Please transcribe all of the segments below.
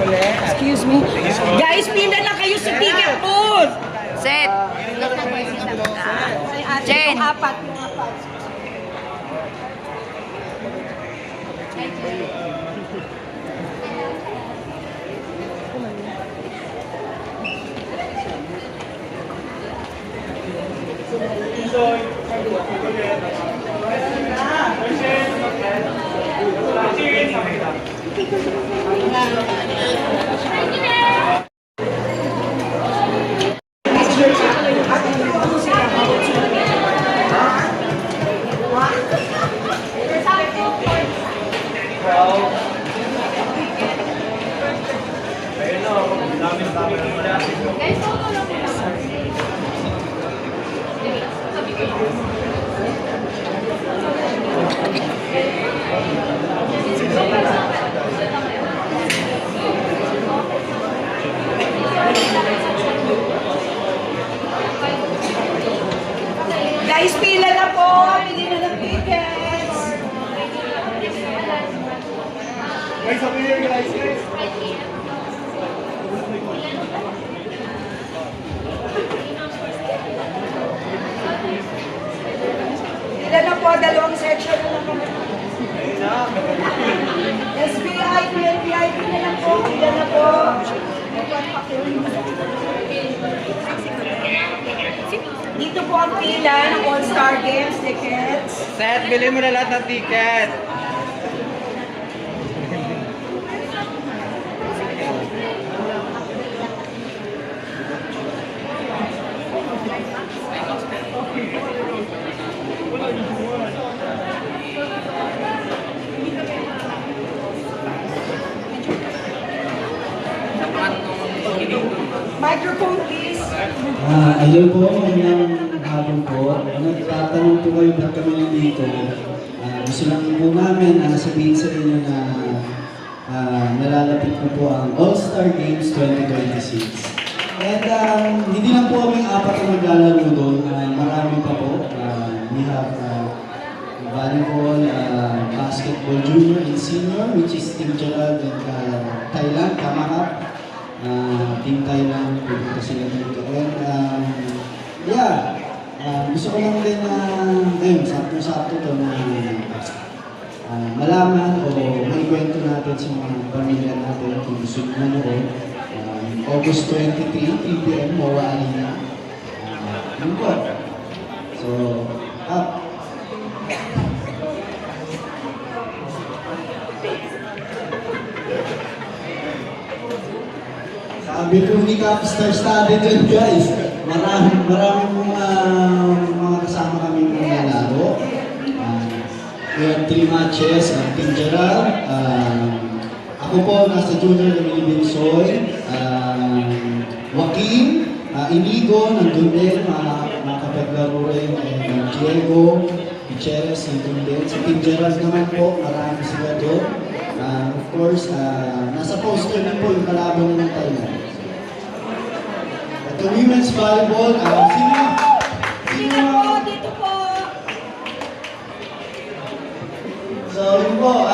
Excuse me. Guys, pila na kayo sa ticket booth! Set. Jen. Apat. Guys, pila na po! Pili na ng tickets! Guys, over here, guys. Pila na po, dalawang section na lang kami. SBI, VIP na lang po. Pila na po. Dito po ang pila ng All-Star Games tickets. Set, bili mo na lahat ng ticket. Microphone, please. Ayun po, magandang hapon po. Nagtatanong po kayo ba't kami nandito. Gusto lang po namin sabihin sa inyo na nalalapit na po ang All-Star Games 2026. And hindi lang po kami apat na maglalaro doon. Marami pa po. We have volleyball, basketball junior and senior, which is Team Gerald and Thailand, Kamakap. Team Thailand, pupunta sila dito. And gusto ko lang din ngayon, sakto-sakto ito na malaman o maikwento natin sa mga pamilya natin kung gusto nyo manood. August 23, 3 p.m. MOA Arena. Yun po. So, sabi po ni Capstar Study dyan, guys. Maraming mga kasama kami mga laro. We have 3 matches. Team Gerald. Ako po, nasa junior na Binsoy. Joaquin, Inigo, nandun din. Mga kapaglaro rin. Diego, Micheles, nandun din. Sa Team Gerald naman po, marami sila doon. Of course, nasa poster na po yung kalaban ng Thailand. At the women's volleyball, Dito po, dito po. So, yun po,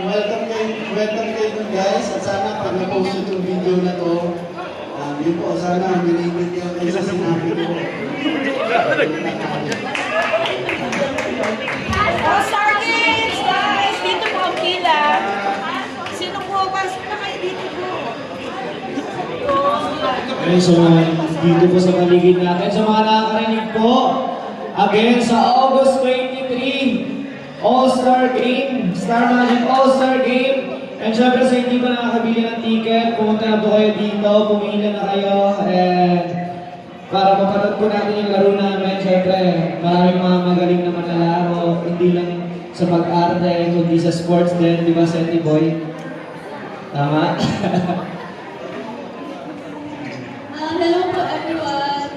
welcome kayo dun guys. At sana pag na-post itong video na to, yun po, sana minigit kayo kayo sa sinabi ko. All-Star Games, guys! Dito po ang pila. Sino po? Pasok na kayo dito po. Okay, so dito po sa paligid natin, sa mga nakakarinig po, again sa August 23, All-Star Game, Star Magic All-Star Game. And syempre sa hindi pa nakakabili ng ticket, pumunta na po kayo dito, pumili na kayo, and para mapanood po natin yung laro namin. Syempre, maraming mga magaling na manlalaro, hindi lang sa pag-arte, kundi sa sports din, di ba, Seti Boy? Tama? Hello po everyone!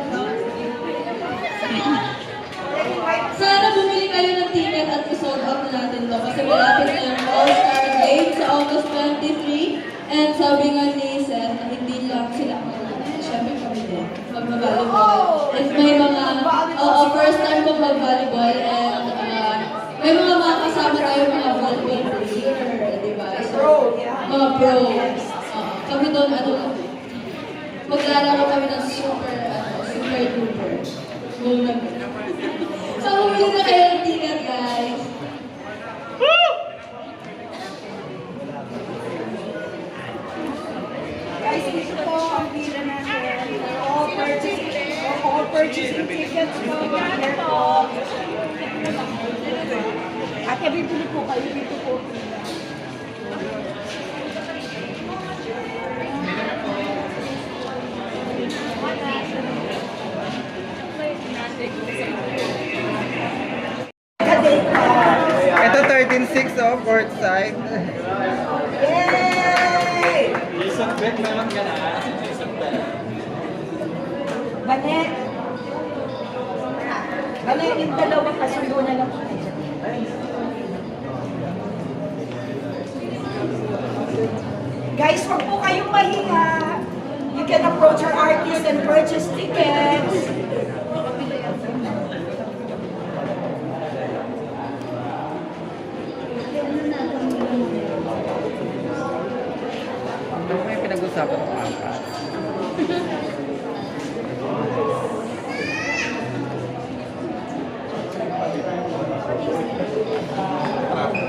Sana bumili kayo ng ticket at i-sold out na natin to kasi malapit na yung All-Star Games sa August 23 and sabi nga ni Seth na hindi lang sila syempre kami din mag-volleyball. If may mga first time ko mag-volleyball and may mga kasama tayo mga volleyball player, di ba? So, mga pro. Kami doon, maglalaro kami ng super duper. Go na. So, bumili na kayo ng ticket, guys. Guys, dito po ang pila natin. All purchasing tickets po. Here po. At bibili po kayo dito po. Ito 13.6 oh, court side. Yay! Jason Bet, meron ka na. Jason Bet. Banet. Banet, yung dalawa kasundo na lang po. Guys, wag po kayong mahiya. You can approach our artists and purchase tickets. May pinag-usapan ko angkat.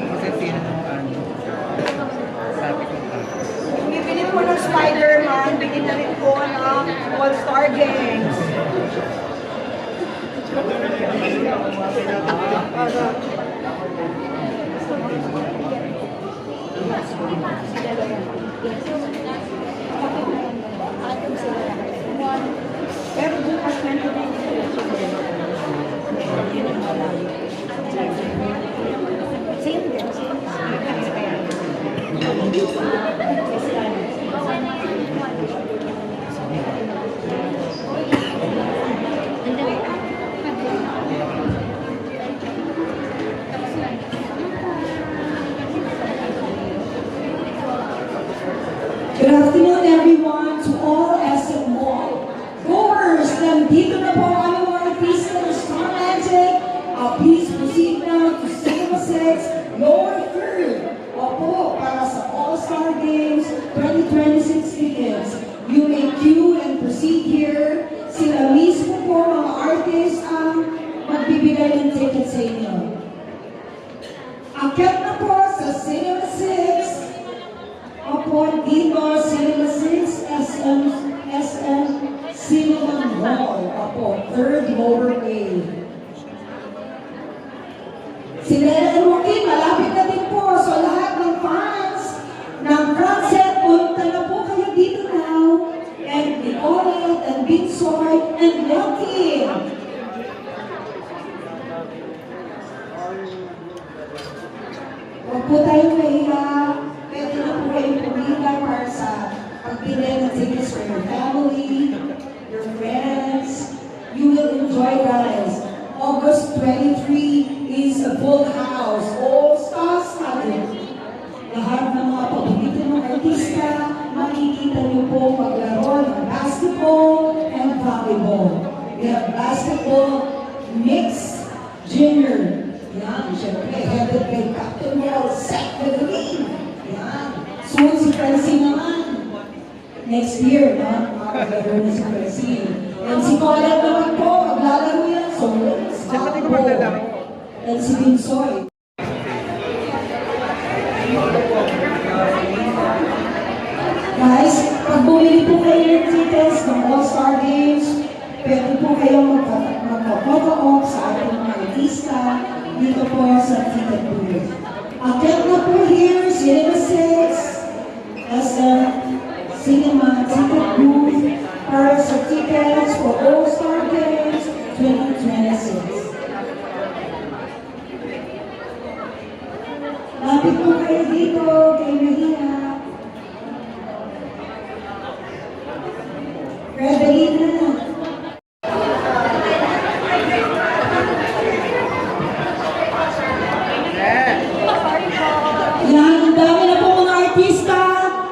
Kasi sino ng ano? Sabi ko angkat. Kung bibili po ng Spider-Man, bigyan na rin po ng All-Star Games. Pero bukas na ito din. Same din. Good afternoon, everyone, to all SM Mall. Goers, nandito na po ang aming mga artista ng Star Magic. Please proceed now to Cinema 6, lower third. Opo, para sa All-Star Games 2026 tickets. You may queue and proceed here. Sila mismo po mga artist ang magbibigay ng ticket sa inyo. Akyat na po sa Cinema 6. Opo, dito, Cinema 6, SM Cinema Mall. Opo, third lower A. Si Lena and Joaquin, malapit na din po. So lahat ng fans ng Francet, punta na po kayo dito now. And Nicolette, and Binsoy, and Lucky. Huwag po tayong mahiya. Pwede na po kayong pumila para sa pagbili ng tickets for your family, your friends. You will enjoy, guys. August 23 is a full house. All stars natin. Lahat ng mga paborito ng artista, makikita niyo po maglaro ng basketball and volleyball. We have basketball, mixed, junior. Yan, syempre, headed by Captain Wall, Seth Pedrin. Yan. Soon si Francine naman. Next year, no? Makakalaro na si Francine. And si Colette naman po, maglalaro yan. So, let's go. And si Binsoy. Guys, pag bumili po kayo ng tickets ng All-Star Games, pwede po kayong magpa-photo-op sa ating mga artista dito po sa ticket booth. Akit na po here, Cinema 6, SM Cinema ticket booth para sa tickets for All-Star Games 2026. Lapit po kayo dito, kay Mahina. Revelina. Yan, ang dami na po mga artista.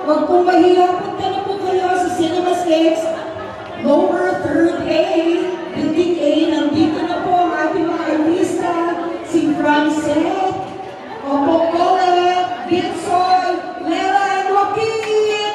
Huwag pong mahiya. Punta na po kayo sa Cinema 6, lower third A, building A. Nandito na po ang ating mga artista. Si Francet, Opo Colette, Binsoy, Lela and Joaquin.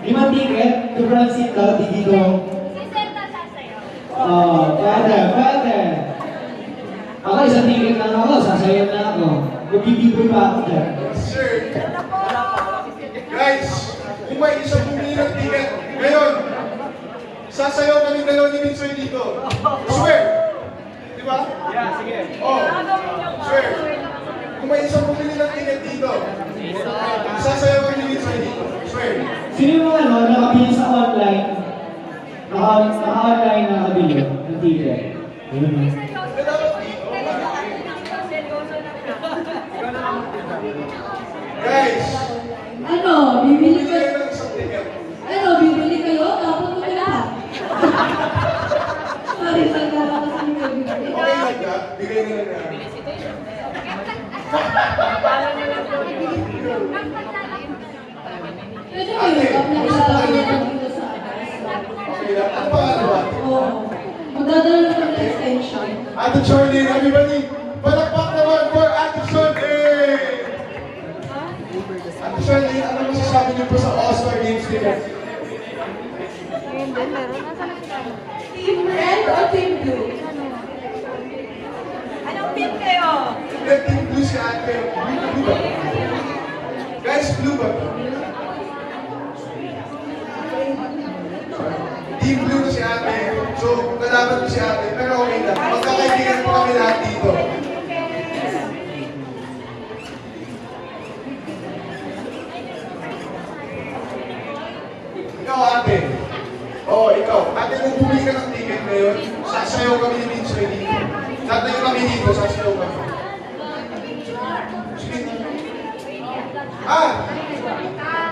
5 ticket to Francito, dito. Oh, pwede. Ako, isang ticket lang ako, sasayaw na ako. Magbibigoy pa ako dyan. Sir, guys, kung may isang bumili ng ticket, ngayon, sasayaw kami dalawa ni Minsoy dito. Swear! Di ba? Yeah, sige. Oh, swear. Kung may isang bumili ng ticket dito, sasayaw kami ni Minsoy dito. Swear. Sino yung mga nakabili sa online? Naka-online na nakabili ng ticket. Guys, Ano, bibili bumili kayo? kayo ng isang ticket. Ano, bibili kayo? Dapat mo lahat. Sorry, nagkala kasi ni Baby. Okay lang ka? Bigay nila na. Pwede kayo, apply sa dito sa Okay lang. Ano pangalan ba? Oo. Magdadala na kami ng extension. Ate Charlene, everybody, palakpak naman for Ate Charlene! Ate Charlene, ano masasabi niyo po sa All-Star Games nila? Team Red o Team Blue? Anong team kayo? Red Team Blue si Ate. Blue ba? Guys, blue ba? Team Blue si Ate. So, nalaman ko si Ate, pero okay lang. Magkakaibigan po kami lahat dito. Ikaw, Ate. Oo, ikaw. Ate, kung bumili ka ng ticket ngayon, sasayaw kami ni Minsoy dito. Tatayo kami dito, sasayaw kami. Sige. Ah!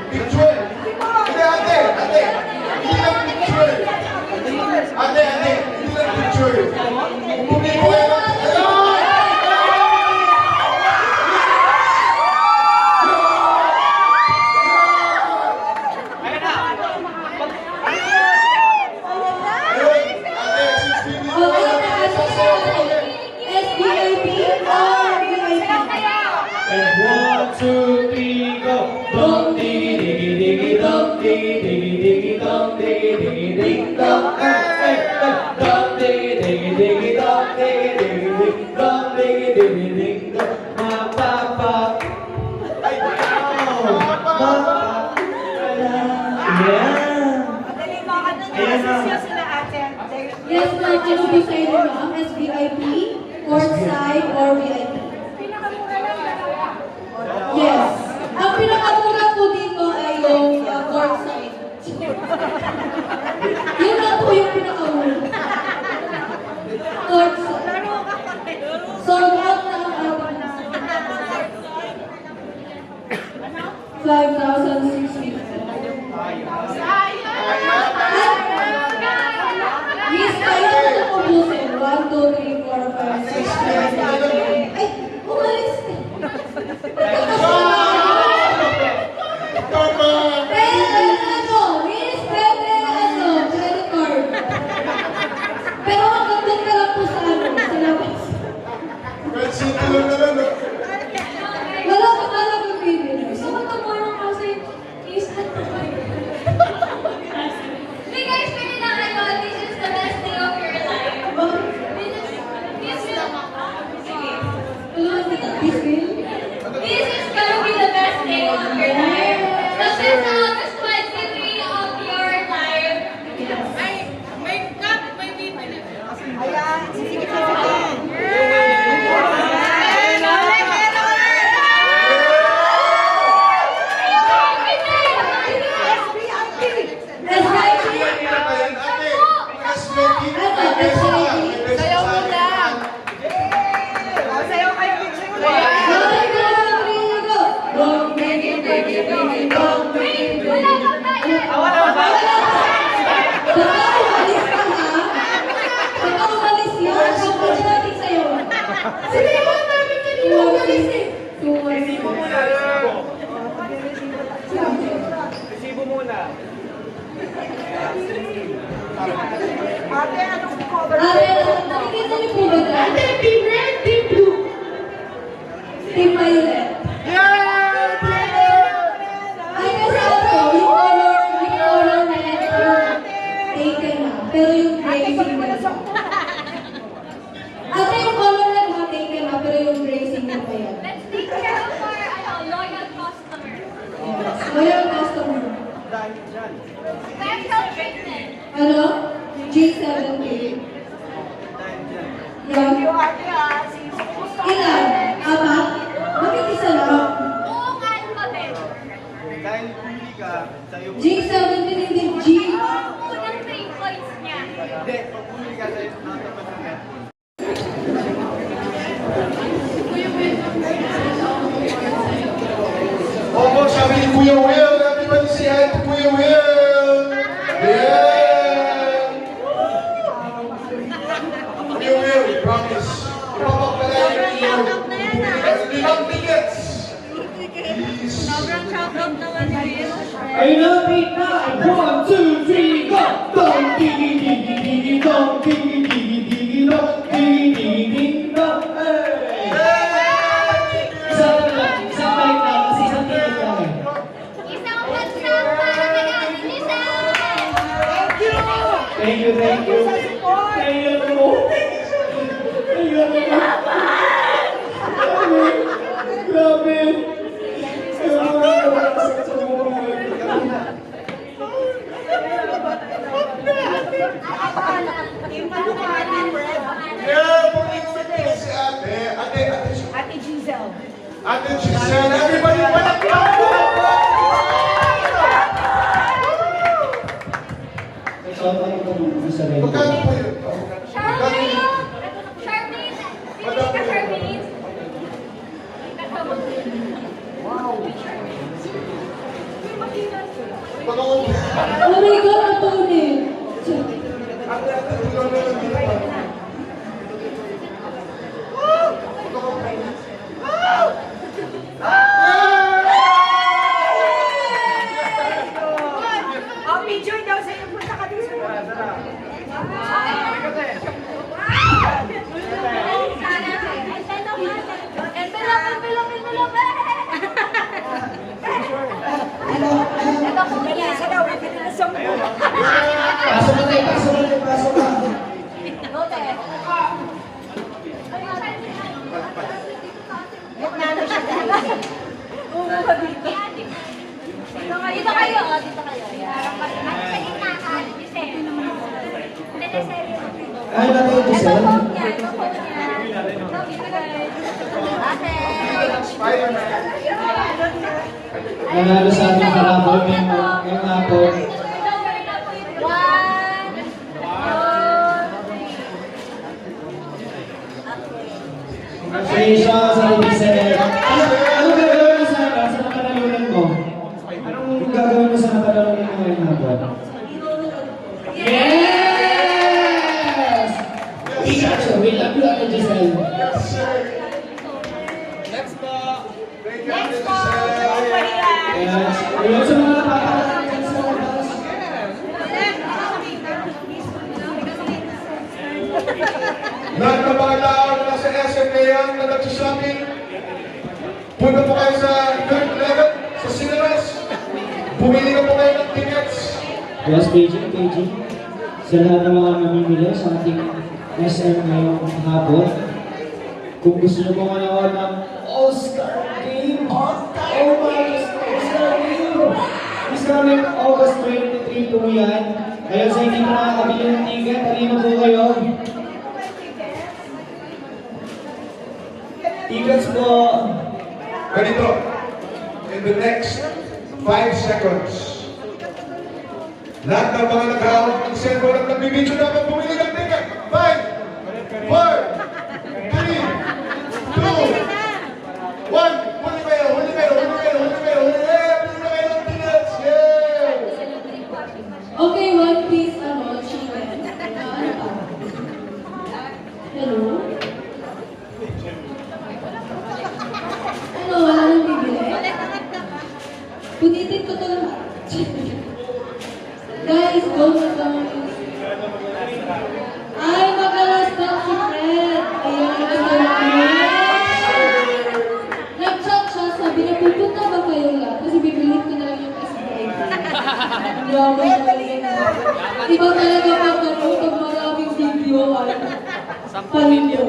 Picture! Hindi, Ate! Ate! Hindi lang picture! Ate! Hindi lang picture! Kung bumili ko kayo ng... Ayun! Ayun! Ate, since bibili ko Okay, kayo, na sasayaw kami. SBIP or VIP? And 1, 2, 3, go! Dong, digi, digi, digi, dong, digi, digi, digi, dong, digi, digi, ding, dong, dong, digi, digi, digi, dong, digi, digi, ding, dong, digi, digi, ding, dong, ma, pa, pa. Ay, yeah. Madali mo ka nung nasisyo sila ate. Yes, ma'am. Ano ba sa inyo, ma'am? SBIP, courtside, or VIP? Yes. Ang pinakamura po dito ay yung courtside. Yun lang po yung pinakamura. Courtside. Sold out na ang ating 5,650. Miss, kayo na lang ubusin. 1, 2, 3, 4, 5, 6, 7, 8. Ay, umalis na. Pwede ano, Miss, pwede ano, credit card. Pero hanggang doon ka lang po sa ano, sa labas. Red City lang naman, no? Wala ka talagang bibili. Gusto ko tumulong kasi is at Hey guys, pwede na ano, this is the best day of your life. This is gonna be the best day of your life. The best August 23 of your life. Ay, may cup, may bibili. Ayan, sige, sige. Ayan, ate. SBIP. Sayaw mo na. Sayaw kayo, picture mo. Wala kang bayad. Ate, anong cover? Nakikita niyo po ba dyan? Team Red, Team Blue. Team Violet. Ay, kasi ano, yung color Special treatment. Ano? G70. Thank you, Yan. Ate Asi. Ilan? Apat? Bakit isa lang? Buong alphabet. Dahil pumili ka, sa'yo. G70 hindi G. Unang 3 points niya. Hindi, pag pumili ka sa'yo, nakatapat ng headphone. Opo, sabi ni Kuya Will. Everybody say hi to Kuya Will. Yeah! Kuya Will, promise. Ipapagpalayan niyo. Limang tickets. Please. Shoutout naman ni Will. Ayun na, beat na! 1, 2, 3, go! Dong, digi, digi, digi, dong, digi, digi, digi, dong, digi, digi, digi, dong, hey! Isang balik na, kasi isang ticket lang eh. Isang bansa para kay Ate Giselle. Thank you! Thank you, thank you. Sa support! Thank you. Thank you. Grabe. Yeah, pumili si ate. Ate Giselle. Ate Giselle. Everybody, palakpak po! Magkano po yun? Charmaine! Charmaine! Pili ka, Charmaine. Pagkakong... Oh my God, ang tunay. Oh, picture daw sa'yo. Punta ka dun sa Ito po niya. Isa daw, sa mo. Pasok na tayo, pasok na tayo, pasok na. Lote. Nano siya dahil. Umuha dito. Dito kayo, oh, dito kayo. Sa gitna ka, Giselle. Teleserye. Ay, natin ito Ito sir. phone niya, ito phone niya. Dito guys. Ate. Spider-Man. Nanalo sa ating karabol ngayong hapon. 1, 2, 3. Congratulations sa Giselle. Ano gagawin mo sa napanalunan mo? Anong gagawin mo sa napanalunan mo ngayong hapon? Yes! Pikachu, we love you, Ate Giselle. Yes, sir. Next po! Thank you, Ate Next po, Giselle. Yes. Ayun sa mga papalakan sa labas. Lahat ng mga tao na nasa SM ngayon na nagsashopping, punta po kayo sa third level, sa cinemas. Pumili na po kayo ng tickets. Yes, KG. Sa lahat ng mga namimili sa ating SM ngayong hapon, kung gusto nyo po manood ng All-Star Game, All-Star Game! This coming August 23 po yan. Ngayon sa hindi pa nakakabili ng ticket, halino po kayo. Tickets po. Ganito, in the next 5 seconds, lahat ng mga nag-hawak ng cellphone at nagbibidyo dapat bumili ng ticket. 5, 4, 3, 2, 1. Huli kayo. Huli na kayo ng tickets. Yeah! Okay, one piece, chicken. Ano pa? Hello? Ano, wala nang bibili? Punitin ko to lahat. Guys, go na guys. Ay, magalas na si Fred. Ayan, nag-chat siya, sabi niya, pupunta ba kayo lahat? Kasi bibilhin ko na lang yung SBI. Yaman talaga. Iba talaga pag pag maraming video ay palito.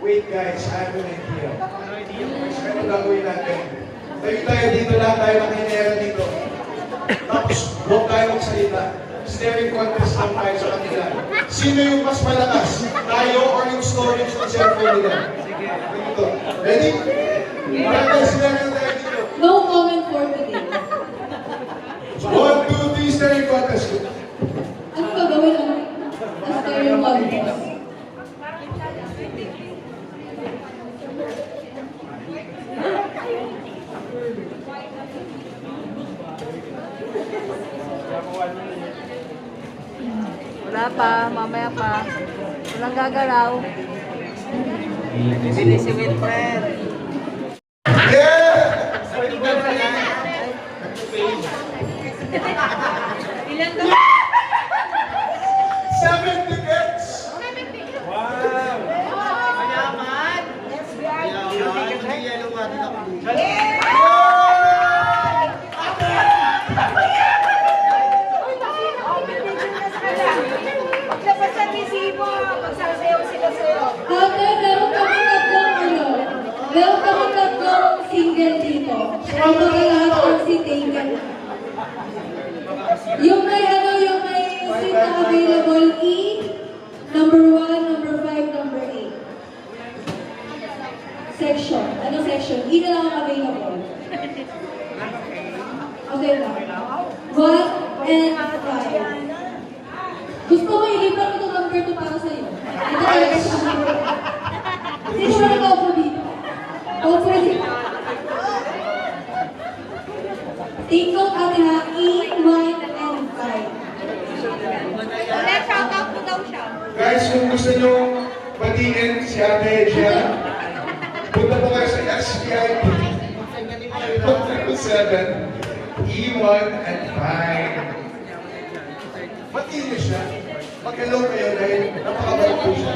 Wait guys, I have an idea. Ano gagawin natin? tayo dito, lahat tayo nakinera dito. Tapos, huwag tayo magsalita. Staring contest lang tayo sa kanila. Sino yung mas malakas? Tayo or yung storage ng cellphone nila? Sige. Ganito. Ready? Parang sila na tayo dito. No comment for today. 1, 2, 3, staring contest. Ano gagawin ano? After yung contest? Wala pa, mamaya pa. Walang gagalaw. Si Wilfred. Yeah! Ilan to? 7 tickets! Mayaman. Hindi yan ang mga Paglabas sa resibo, magsasayaw sila sa'yo. Ate, meron kami tatlong ano? Meron kami tatlong single dito. Ang mga lahat ang si Taken. Yung may ano, yung may seat na available E, number 1, number 5, number 8. Section. Ano section? E na lang ang available. Okay lang. 1 and 5. Gusto mo ilipat ito number 2 para sa'yo. Ito talaga siya. Sino ba nag-offer dito? Offer dito. Take note ate ha, E, 1, and 5. Ulit, shout out mo daw siya. Guys, kung gusto nyo batiin si Ate Gia, punta po kayo sa SBI 7, E1 and 5. Batiin nyo siya. Mag-hello kayo dahil napakabait po siya.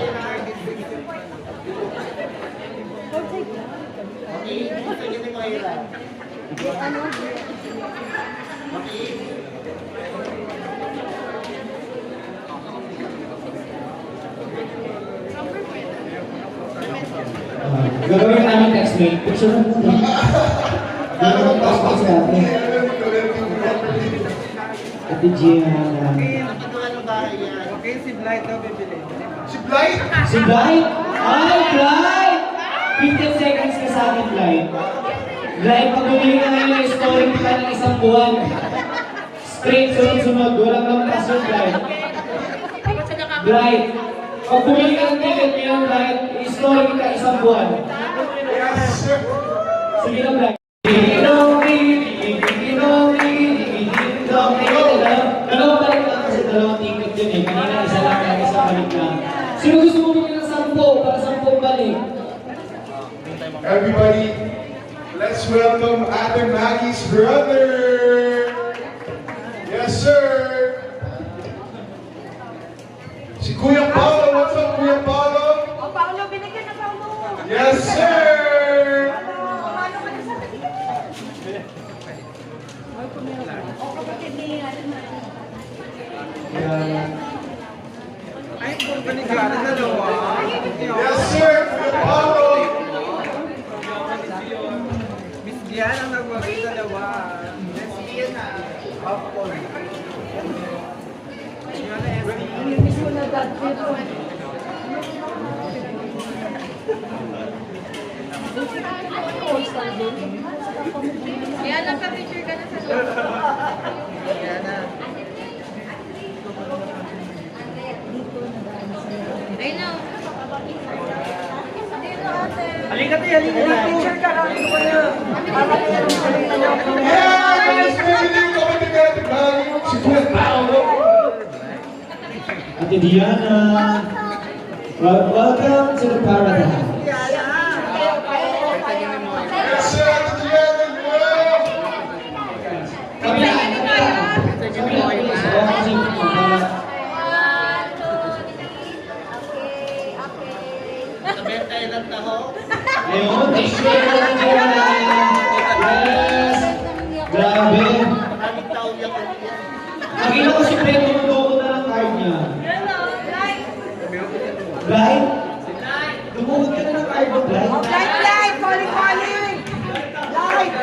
Gagawin namin next week. Picture mo muna. Gagawin ko sa ate. Ate Gianna. Okay, si Blight daw bibili. Si Blight! Si Blight? Ay, Blight! 15 seconds ka sa akin, Blight. Blight, pag bumili ka ngayon ng story ka ng isang buwan. Straight, sunod-sunod. Walang lampas yun, Blight. Blight, pag bumili ka ng ticket ngayon, Blight, story ka isang buwan. Yes, sir! Sige na, Blight. Dalawang balik lang kasi dalawang ticket yun eh. Kanina isa lang kaya isa balik lang. Sino gusto mo bumili ng 10 para 10 balik? Everybody, let's welcome Ate Maggie's brother! Yes, sir! Si Kuya Paulo, what's up, Kuya Paulo? O, Paolo, binigyan na Paolo. Yes, sir! Paano ka na sa O, kapatid ni Ay, kung panigara na dalawa. Yes, sir! Kuya Paulo! Miss Gian ang nagwagi dalawa. Lesbian na. Popcorn. Miss mo na dad dito. Kaya nagpa-picture ka na sa Yan na. I know. Halika tayo, halika na. Picture ka lang. Yes! Pwede ko kapatid ni Ate Maggie, si Kuya Paulo! Ate Diana. Welcome to the paradise. Yes, sir! Ate Gianna, wow! Kami na. Kami na. Ayun, thank you, Ate Diana. Yes. Grabe. Nakita ko si Fred, tumutuko na ng card niya. Blight? Dumukot ka na ng card mo, Blight? Light, calling. Light.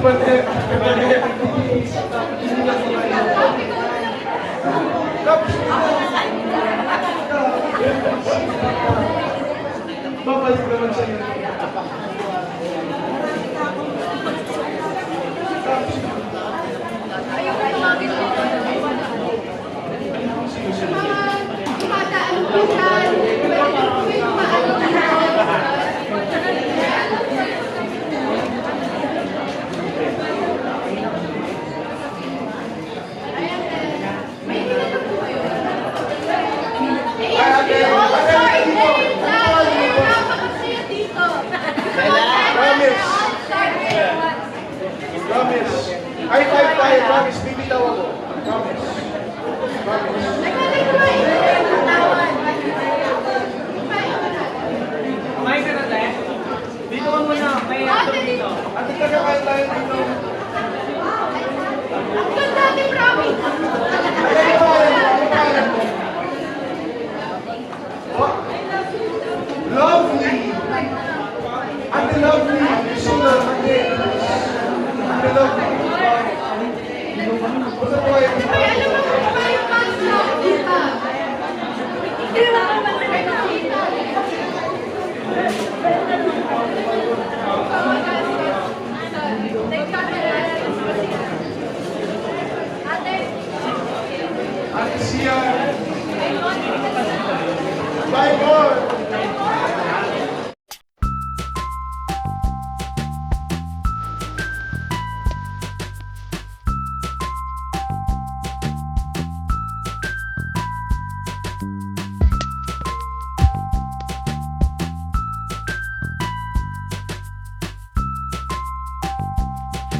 Babalik naman sa inyo. Promise. High five tayo, promise. Bibitaw ako. Promise. Promise. Kumain ka na tayo? Dito ka muna. May ato dito. At ito na kayo tayo dito.